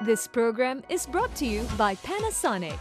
This program is brought to you by Panasonic.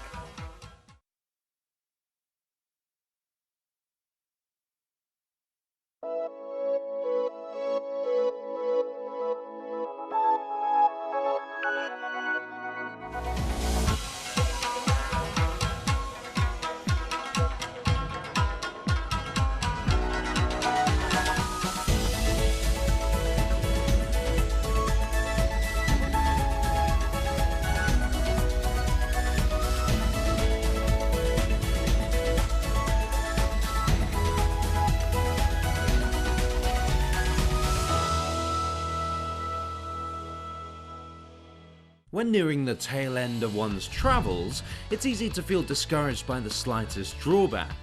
When nearing the tail end of one's travels, it's easy to feel discouraged by the slightest drawback.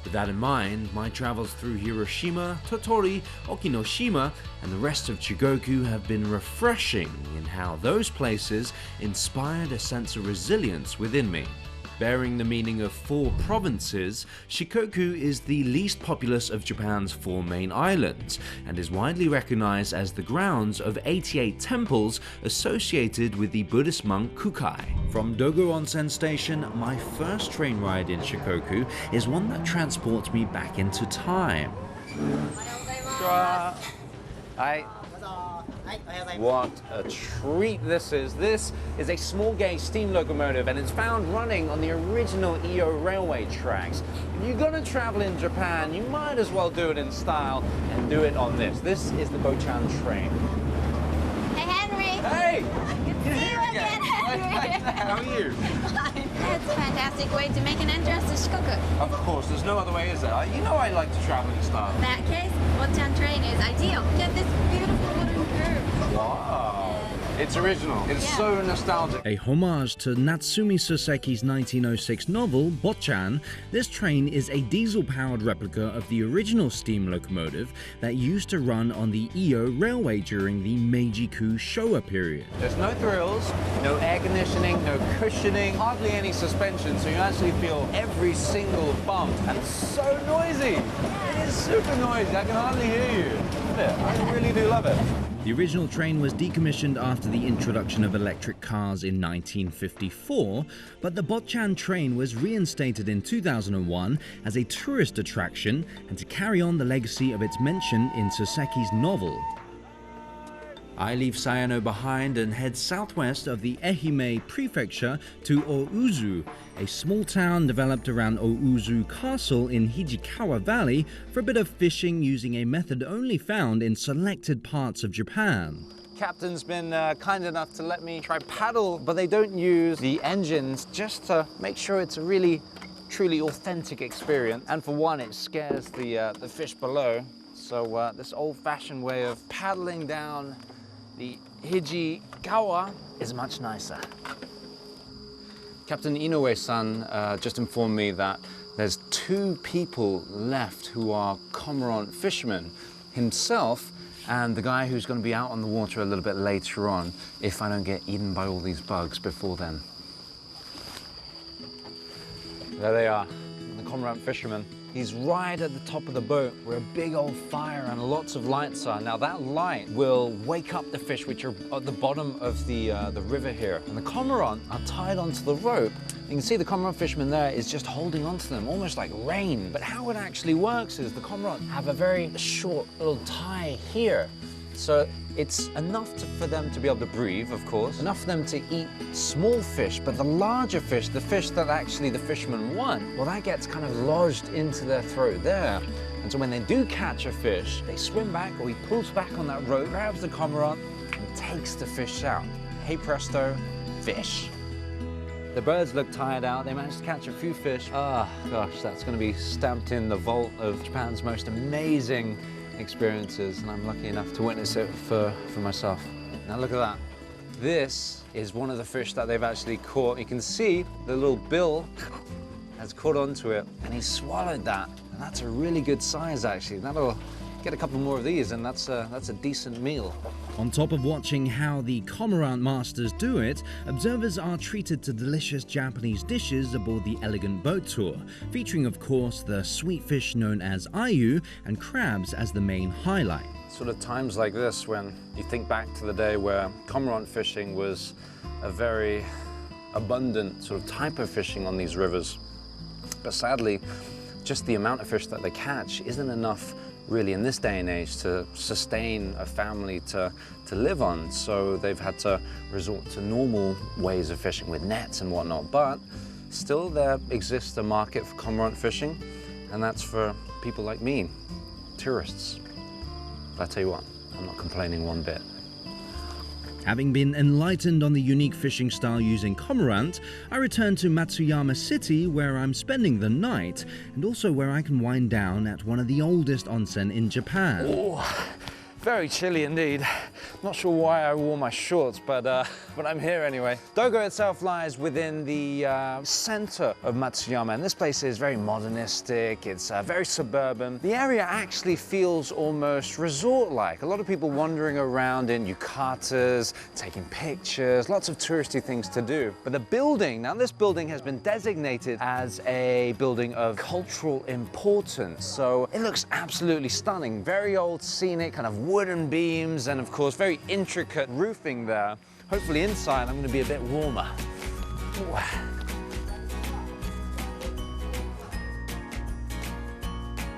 With that in mind, my travels through Hiroshima, Tottori, Okinoshima, and the rest of Shikoku have been refreshing in how those places inspired a sense of resilience within me. Bearing the meaning of 4 provinces, Shikoku is the least populous of Japan's 4 main islands, and is widely recognized as the grounds of 88 temples associated with the Buddhist monk Kukai. From Dogo Onsen Station, my first train ride in Shikoku is one that transports me back into time. What a treat this is. This is a small gauge steam locomotive and it's found running on the original Iyo railway tracks. If you're going to travel in Japan, you might as well do it in style and do it on this. This is the Bochan train. Hey, Henry! Hey! Good to see you again, Henry! How are you? That's a fantastic way to make an entrance to Shikoku. Of course, there's no other way, is there? You know I like to travel in style. In that case, Bochan train is ideal. Get this beautiful wooden curve. Wow. It's original. It's so nostalgic. A homage to Natsumi Soseki's 1906 novel, Bochan, this train is a diesel-powered replica of the original steam locomotive that used to run on the Iyo railway during the Meiji-ku Showa period. There's no thrills, no air conditioning, no cushioning, hardly any suspension, so you actually feel every single bump. And it's so noisy. It is super noisy. I can hardly hear you. I really do love it. The original train was decommissioned after the introduction of electric cars in 1954, but the Bochan train was reinstated in 2001 as a tourist attraction and to carry on the legacy of its mention in Soseki's novel. I leave Sayano behind and head southwest of the Ehime prefecture to Ouzu, a small town developed around Ouzu Castle in Hijikawa Valley for a bit of fishing using a method only found in selected parts of Japan. Captain's been kind enough to let me try paddle, but they don't use the engines just to make sure it's a really, truly authentic experience. And for one, it scares the fish below. So this old-fashioned way of paddling down the Hijikawa is much nicer. Captain Inoue-san just informed me that there's 2 people left who are cormorant fishermen, himself and the guy who's going to be out on the water a little bit later on if I don't get eaten by all these bugs before then. There they are, the cormorant fishermen. He's right at the top of the boat where a big old fire and lots of lights are. Now that light will wake up the fish which are at the bottom of the river here. And the cormorant are tied onto the rope. You can see the cormorant fisherman there is just holding onto them, almost like rein. But how it actually works is the cormorant have a very short little tie here. So it's enough for them to be able to breathe, of course, enough for them to eat small fish, but the larger fish, the fish that actually the fishermen want, well, that gets kind of lodged into their throat there. And so when they do catch a fish, they swim back, or he pulls back on that rope, grabs the cormorant, and takes the fish out. Hey presto, fish. The birds look tired out. They managed to catch a few fish. Ah, gosh, that's going to be stamped in the vault of Japan's most amazing experiences, and I'm lucky enough to witness it for myself. Now look at that. This is one of the fish that they've actually caught. You can see the little bill has caught onto it, and he swallowed that. And that's a really good size, actually. That'll Get a couple more of these and that's a decent meal. On top of watching how the cormorant masters do it, observers are treated to delicious Japanese dishes aboard the elegant boat tour, featuring of course the sweet fish known as ayu and crabs as the main highlight. Sort of times like this when you think back to the day where cormorant fishing was a very abundant sort of type of fishing on these rivers. But sadly, just the amount of fish that they catch isn't enough really in this day and age to sustain a family to live on. So they've had to resort to normal ways of fishing with nets and whatnot. But still there exists a market for cormorant fishing, and that's for people like me, tourists. But I tell you what, I'm not complaining one bit. Having been enlightened on the unique fishing style using cormorant, I return to Matsuyama City where I'm spending the night and also where I can wind down at one of the oldest onsen in Japan. Oh, very chilly indeed. Not sure why I wore my shorts, but I'm here anyway. Dogo itself lies within the center of Matsuyama, and this place is very modernistic, it's very suburban. The area actually feels almost resort-like. A lot of people wandering around in yukatas, taking pictures, lots of touristy things to do. But the building, now this building has been designated as a building of cultural importance, so it looks absolutely stunning. Very old, scenic, kind of wooden beams, and of course very intricate roofing there. Hopefully inside I'm going to be a bit warmer. Ooh.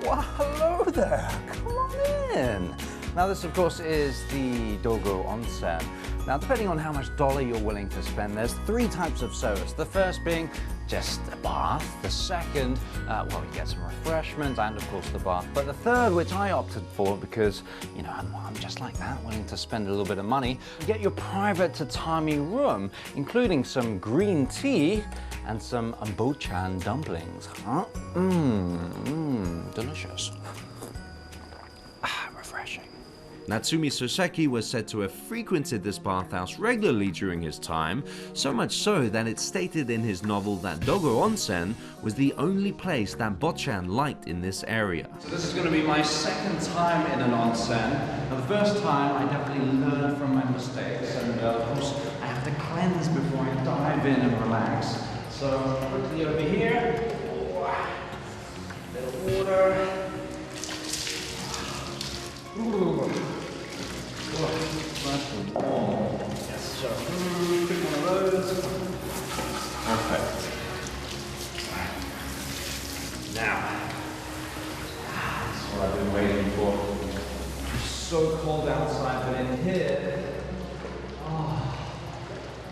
Well, hello there, come on in. Now this of course is the Dogo Onsen. Now depending on how much dollar you're willing to spend, there's three types of service. The first being just a bath. The second, well, you get some refreshments and of course the bath. But the third, which I opted for because, you know, I'm just like that, willing to spend a little bit of money, you get your private tatami room, including some green tea and some ambochan dumplings. Huh? Delicious. Refreshing. Natsumi Soseki was said to have frequented this bathhouse regularly during his time, so much so that it's stated in his novel that Dogo Onsen was the only place that Bochan liked in this area. So this is going to be my second time in an onsen. Now the first time I definitely learned from my mistakes, and of course I have to cleanse before I dive in and relax. So quickly over here, little water. Ooh. Nice and warm. Yes, sir. Pick one of those. Perfect. Now, that's what I've been waiting for. It's so cold outside, but in here,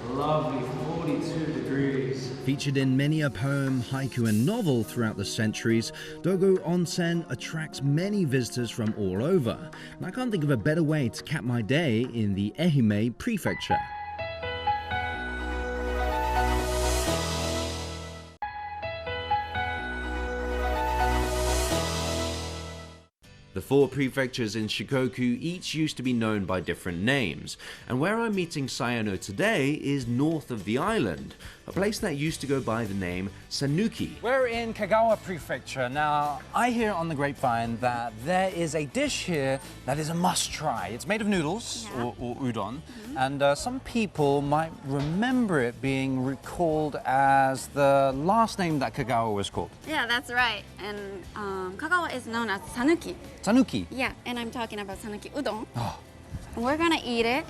lovely 42 degrees. Featured in many a poem, haiku and novel throughout the centuries, Dogo Onsen attracts many visitors from all over. And I can't think of a better way to cap my day in the Ehime Prefecture. The four prefectures in Shikoku each used to be known by different names, and where I'm meeting Sayano today is north of the island, a place that used to go by the name Sanuki. We're in Kagawa Prefecture. Now, I hear on the grapevine that there is a dish here that is a must-try. It's made of noodles, or udon, and some people might remember it being recalled as the last name that Kagawa was called. Yeah, that's right. And Kagawa is known as Sanuki. Sanuki? Yeah, and I'm talking about Sanuki udon. Oh. We're gonna eat it,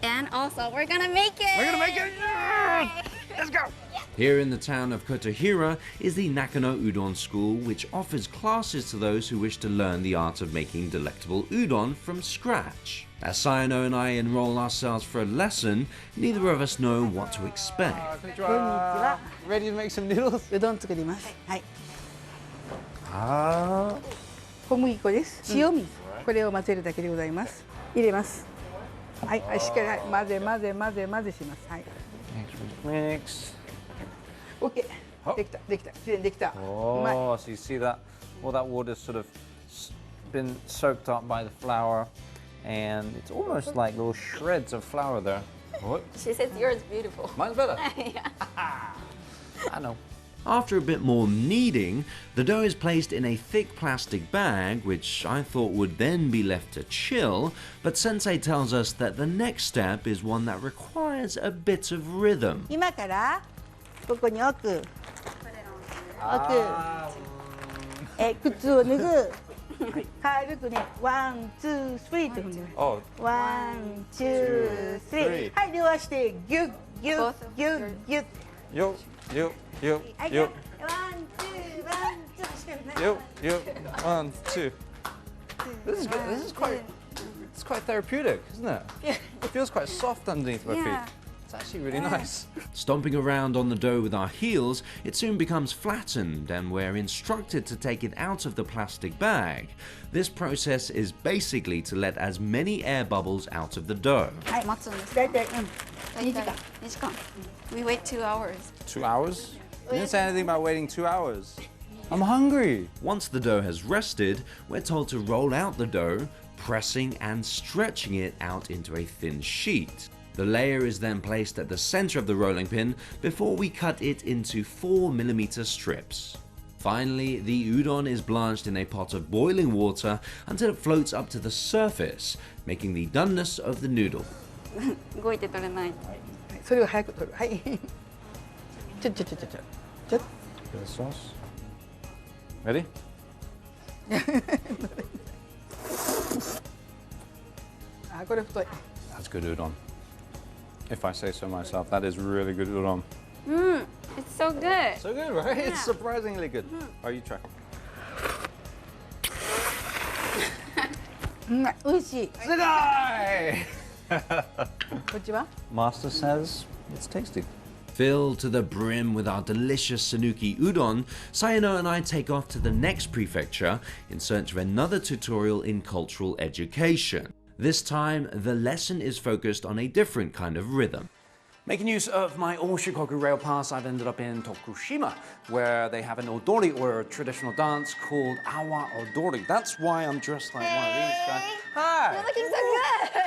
and also we're gonna make it! We're gonna make it! Yeah! Let's go! Here in the town of Kotohira is the Nakano Udon School, which offers classes to those who wish to learn the art of making delectable udon from scratch. As Sayano and I enroll ourselves for a lesson, neither of us know what to expect. Konnichiwa. Ready to make some noodles? うどん作ります。はい。小麦粉です。塩水。これを混ぜるだけでございます。入れます。はい、しっかり、はい、混ぜ混ぜ混ぜ混ぜします。はい。Mix. OK。できたできた。きれいにできた。Oh, so you see that? All that water's sort of been soaked up by the flour, and it's almost like little shreds of flour there. What? She says yours is beautiful. Mine's better. Yeah. I know. After a bit more kneading, the dough is placed in a thick plastic bag, which I thought would then be left to chill, but Sensei tells us that the next step is one that requires a bit of rhythm. 今からここに置く。靴を脱ぐ。軽くね、ワン、ツー、スリーと踏んで。ワン、ツー、スリー。はい、両足でギュッギュッギュッギュッ。よよよはい、よ。ワン、ツー、ワン、ツーしかない。よよ 1, 2. This is good. It's quite therapeutic, isn't it? It feels quite soft underneath my feet. It's actually really nice. Stomping around on the dough with our heels, it soon becomes flattened and we're instructed to take it out of the plastic bag. This process is basically to let as many air bubbles out of the dough. はい、待つんですか？だいたい2時間。2時間。We wait 2 hours. 2 hours? You didn't say anything about waiting 2 hours. I'm hungry. Once the dough has rested, we're told to roll out the dough, pressing and stretching it out into a thin sheet. The layer is then placed at the center of the rolling pin before we cut it into 4mm strips. Finally, the udon is blanched in a pot of boiling water until it floats up to the surface, making the doneness of the noodle. 動いて取れない。それを早く取る。はい。ちょ。Bit of sauce. Ready? あ、これ太い。 That's good udon. If I say so myself, that is really good udon. It's so good. So good, right? It's surprisingly good. Oh, you try. 美味しい。すごい! こっちは Master says it's tasty. Filled to the brim with our delicious Sanuki udon, Sayano and I take off to the next prefecture in search of another tutorial in cultural education. This time, the lesson is focused on a different kind of rhythm. Making use of my all-Shikoku rail pass, I've ended up in Tokushima, where they have an odori, or a traditional dance, called awa odori. That's why I'm dressed like one of these guys. Hi! You're looking so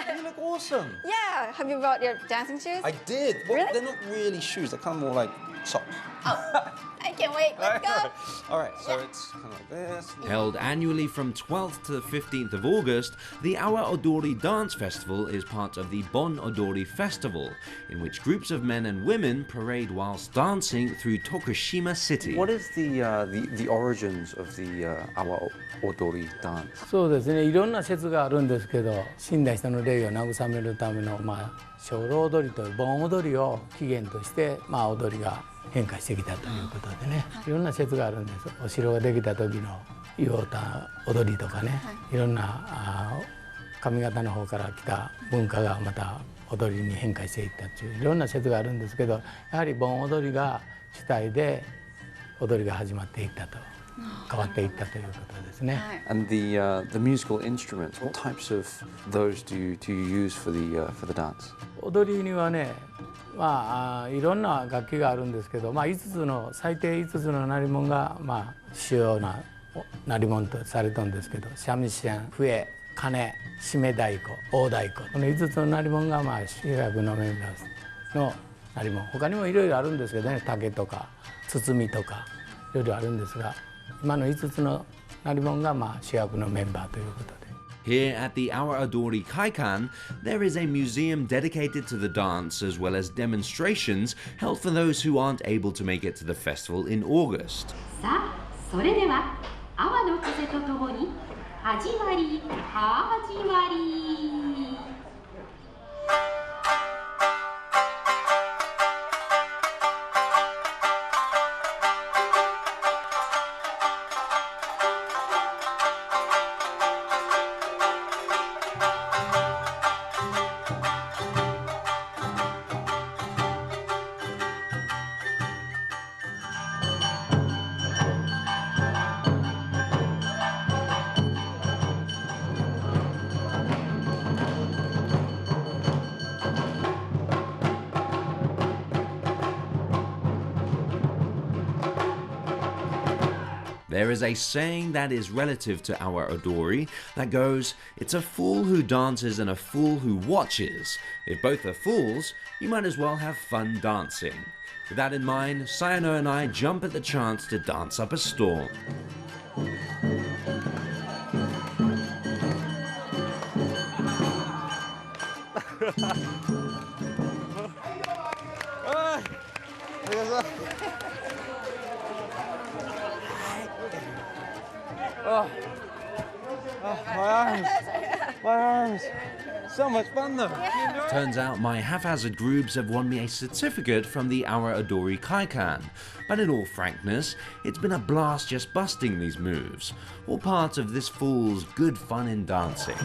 good. You look awesome. Yeah. Have you brought your dancing shoes? I did. Well, Really? they're not really shoes. They're kind of more like socks. I can't wait. Let's go. All right, so it's kind of like this. Held annually from 12th to the 15th of August, the Awa Odori Dance Festival is part of the Bon Odori Festival, in which groups of men and women parade whilst dancing through Tokushima City. What is the origins of the Awa Odori dance? そうですね、いろんな説があるんですけど、死んだ人の霊を慰めるための精霊踊りという盆踊りを起源として、踊りが変化してきたということでね、いろんな説があるんです。お城ができた時の湯をた踊りとかね、いろんな上方の方から来た文化がまた踊りに変化していったといういろんな説があるんですけど、やはり盆踊りが主体で踊りが始まっていったと。変わっていったということですね。And the musical instruments, what types of those do you use for the dance? 踊りにはね、いろんな楽器があるんですけど、最低5つの鳴り物が主要な鳴り物とされたんですけど、三味線、笛、鐘、締め太鼓、大太鼓、この5つの鳴り物が主役のメンバーの鳴り物。他にもいろいろあるんですけどね、竹とか包みとかいろいろあるんですが。今の5つの鳴り物が主役のメンバーということで。Here at the Awa Odori Kaikan, there is a museum dedicated to the dance as well as demonstrations held for those who aren't able to make it to the festival in August. さあ、それでは阿波の風とともに始まり始まり。There is a saying that is relative to our odori that goes, "It's a fool who dances and a fool who watches. If both are fools, you might as well have fun dancing." With that in mind, Sayano and I jump at the chance to dance up a storm. My arms. So much fun though. Turns out my haphazard grooves have won me a certificate from the Awa Odori Kaikan. But in all frankness, it's been a blast just busting these moves, all part of this fool's good fun in dancing.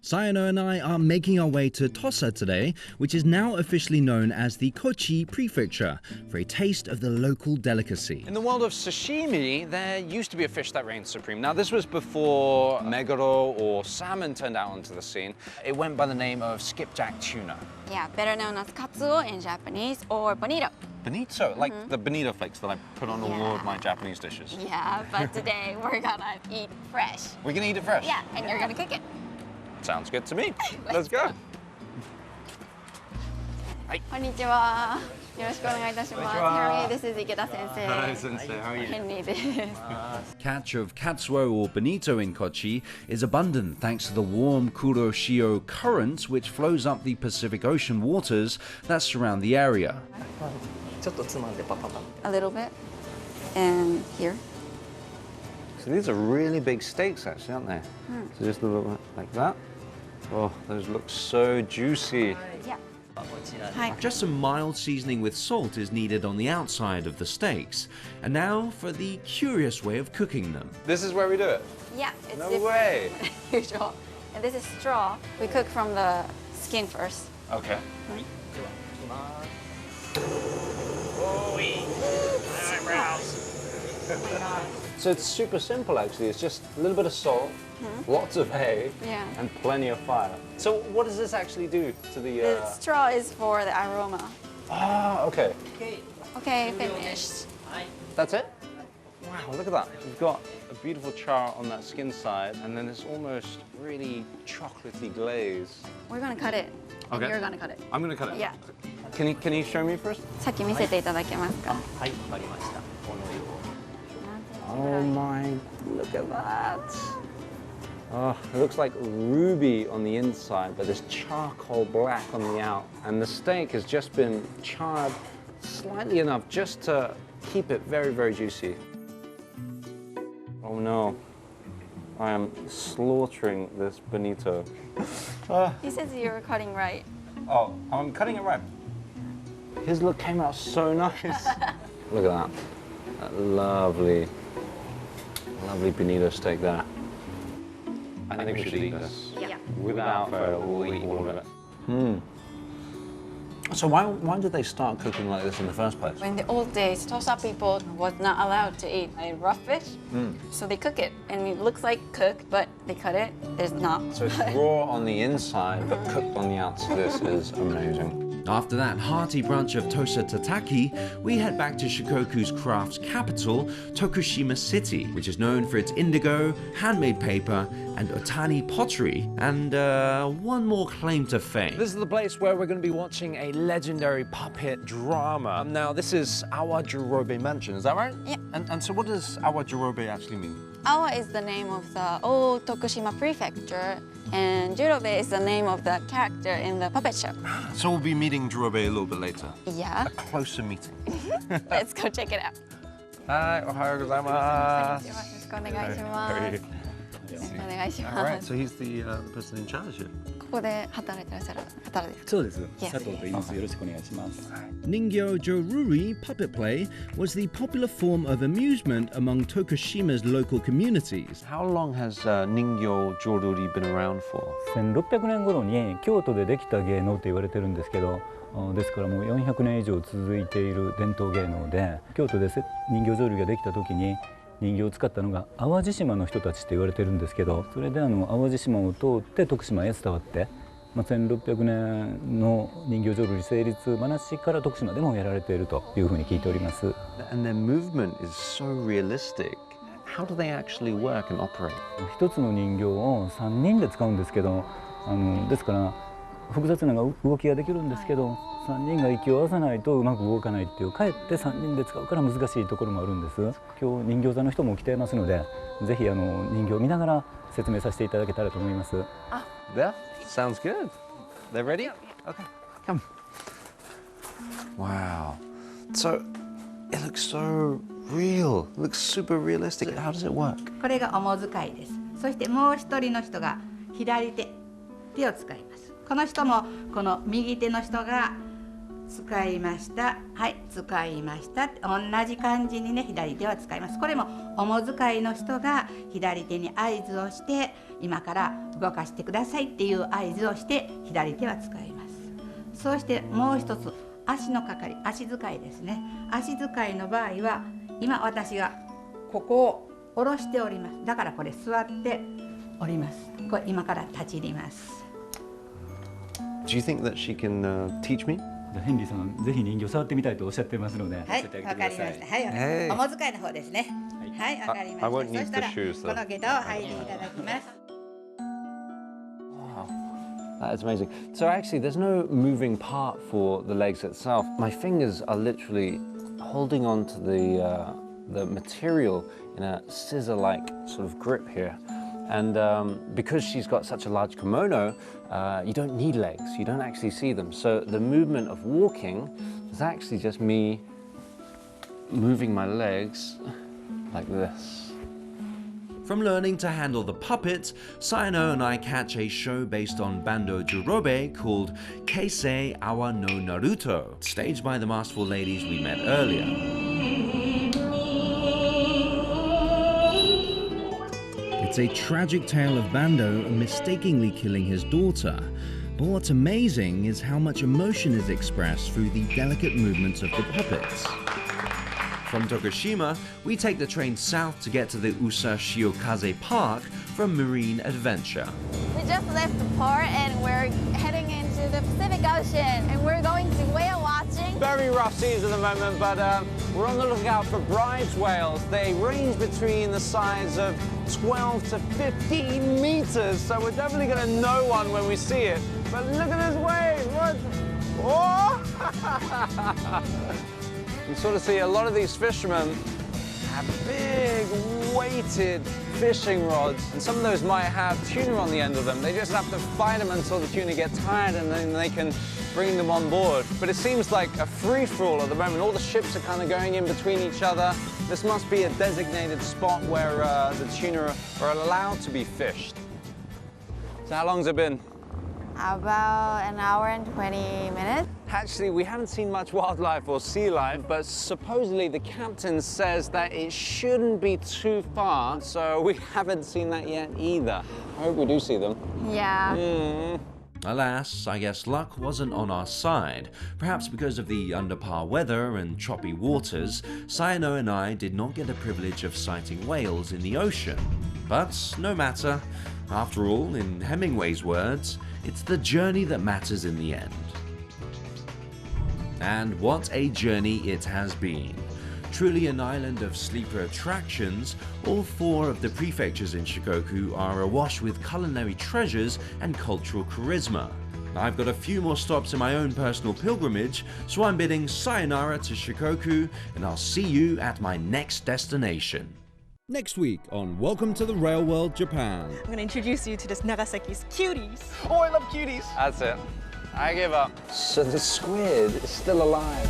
Sayano and I are making our way to Tosa today, which is now officially known as the Kochi Prefecture, for a taste of the local delicacy. In the world of sashimi, there used to be a fish that reigned supreme. Now, this was before meguro or salmon turned out onto the scene. It went by the name of skipjack tuna. Yeah, better known as katsuo in Japanese or bonito. Bonito, like the bonito flakes that I put on all of my Japanese dishes. Yeah, but today we're gonna eat fresh. We're gonna eat it fresh? Yeah, and you're gonna cook it. Sounds good to me. Let's go. Konnichiwa. よろしくお願いいたします。Harry, this is Ikeda sensei. Hi, sensei. How are you? Henryです。 Catch of katsuo or bonito in Kochi is abundant thanks to the warm Kuroshio current which flows up the Pacific Ocean waters that surround the area. A little bit. And here. So these are really big steaks actually, aren't they? So just a little bit like that. Oh, those look so juicy. Yeah. Just some mild seasoning with salt is needed on the outside of the steaks. And now for the curious way of cooking them. This is where we do it? Yeah, it's No different way. than usual. And this is straw. We cook from the skin first. Okay. So it's super simple actually. It's just a little bit of salt, lots of hay, and plenty of fire. So what does this actually do to the... The straw is for the aroma. Ah, okay. Okay, finished. That's it? Wow, look at that. You've got a beautiful char on that skin side, and then it's almost really chocolatey glaze. We're gonna cut it. And Okay. you're gonna cut it. I'm gonna cut it. Yeah. Can you show me first? さっき見せていただけますか? Oh my, look at that. Oh, it looks like ruby on the inside, but there's charcoal black on the out. And the steak has just been charred slightly enough just to keep it very, very juicy. Oh no, I am slaughtering this bonito. He says you're cutting right. Oh, I'm cutting it right. His look came out so nice. Look at that. That lovely bonito steak there. I think we should eat this. Yeah. Without fail, we'll eat all of it. So why did they start cooking like this in the first place? In the old days, Tosa people was not allowed to eat a raw fish, so they cook it, and it looks like cooked, but they cut it. There's not. So it's raw on the inside, but cooked on the outside. This is amazing. After that hearty brunch of Tosa Tataki, we head back to Shikoku's crafts capital, Tokushima City, which is known for its indigo, handmade paper, and otani pottery, and one more claim to fame. This is the place where we're going to be watching a legendary puppet drama. Now, this is Awa Jurobe Mansion, is that right? Yeah. And so what does Awa Jurobe actually mean? Awa is the name of the old Tokushima prefecture, and Jurobe is the name of the character in the puppet show. So we'll be meeting Jurobe a little bit later. Yeah. A closer meeting. Let's go check it out. Hi, ohayou gozaimasu. よろしくお願いします。よろしくお願いし All ま right, す。 so he's the person in charge here. ここで働いてらっしゃる方ですか？そうです。 Yes. 佐藤と言います。よろしくお願いします。 Ningyo Joruri puppet play was the popular form of amusement among Tokushima's local communities. How long has Ningyo Joruri been around for? 1600年頃に京都でできた芸能と言われてるんですけど、ですからもう400年以上続いている伝統芸能で、京都で人形浄瑠璃ができた時に人形を使ったのが淡路島の人たちって言われてるんですけど、それで淡路島を通って徳島へ伝わって1600年の人形浄瑠璃成立話から徳島でもやられているというふうに聞いております。And their movement is so realistic. How do they actually work and operate? 一つの人形を3人で使うんですけど、ですから複雑な動きができるんですけど、3人が息を合わさないとうまく動かないっていう、かえって3人で使うから難しいところもあるんです。今日人形座の人も来ていますので、ぜひ人形を見ながら説明させていただけたらと思います。Yeah, sounds good. They're ready? Okay, come. Wow. So it looks so real. It looks super realistic. How does it work? これが主使いです。そしてもう一人の人が左手を使います。この人もこの右手の人が使いました。はい、使いました。同じ感じにね、左手は使います。これも主使いの人が左手に合図をして、今から動かしてくださいっていう合図をして左手は使います。そしてもう一つ、足の係、足使いですね。足使いの場合は今私がここを下ろしております。だからこれ座っております。これ今から立ち入ります。Do you think that she can teach me? ヘンリーさん、ぜひ人形触ってみたいとおっしゃってますので、はい、わかりました。はい、主使いの方ですね。はい、わかりました。そしたらこの下駄を履いていただきます。Wow, that is amazing. So actually, there's no moving part for the legs itself. My fingers are literally holding on to the material in a scissor-like sort of grip here. And because she's got such a large kimono, you don't need legs, you don't actually see them. So the movement of walking is actually just me moving my legs like this. From learning to handle the puppet, Sayano and I catch a show based on Bando Jurobe called Keisei Awa no Naruto, staged by the masterful ladies we met earlier. It's a tragic tale of Bando mistakenly killing his daughter. But what's amazing is how much emotion is expressed through the delicate movements of the puppets. From Tokushima, we take the train south to get to the Usa Shiokaze Park for a marine adventure. We just left the port and we're heading into the Pacific Ocean and we're going to whale watching. Very rough seas at the moment, but we're on the lookout for bride's whales. They range between the size of 12 to 15 meters, so we're definitely going to know one when we see it. But look at this wave! What? Oh! You sort of see a lot of these fishermen have big weighted fishing rods, and some of those might have tuna on the end of them. They just have to fight them until the tuna get tired and then they can bring them on board. But it seems like a free-for-all at the moment. All the ships are kind of going in between each other. This must be a designated spot where the tuna are allowed to be fished. So how long's it been? About an hour and 20 minutes. Actually, we haven't seen much wildlife or sea life, but supposedly the captain says that it shouldn't be too far, so we haven't seen that yet either. I hope we do see them. Yeah. Alas, I guess luck wasn't on our side. Perhaps because of the under par weather and choppy waters, Sayano and I did not get the privilege of sighting whales in the ocean. But no matter. After all, in Hemingway's words, it's the journey that matters in the end. And what a journey it has been. Truly an island of sleeper attractions, all 4 of the prefectures in Shikoku are awash with culinary treasures and cultural charisma. I've got a few more stops in my own personal pilgrimage, so I'm bidding sayonara to Shikoku, and I'll see you at my next destination. Next week on Welcome to the Railworld Japan. I'm going to introduce you to this Nagasaki's cuties. Oh, I love cuties. That's it. I give up. So the squid is still alive.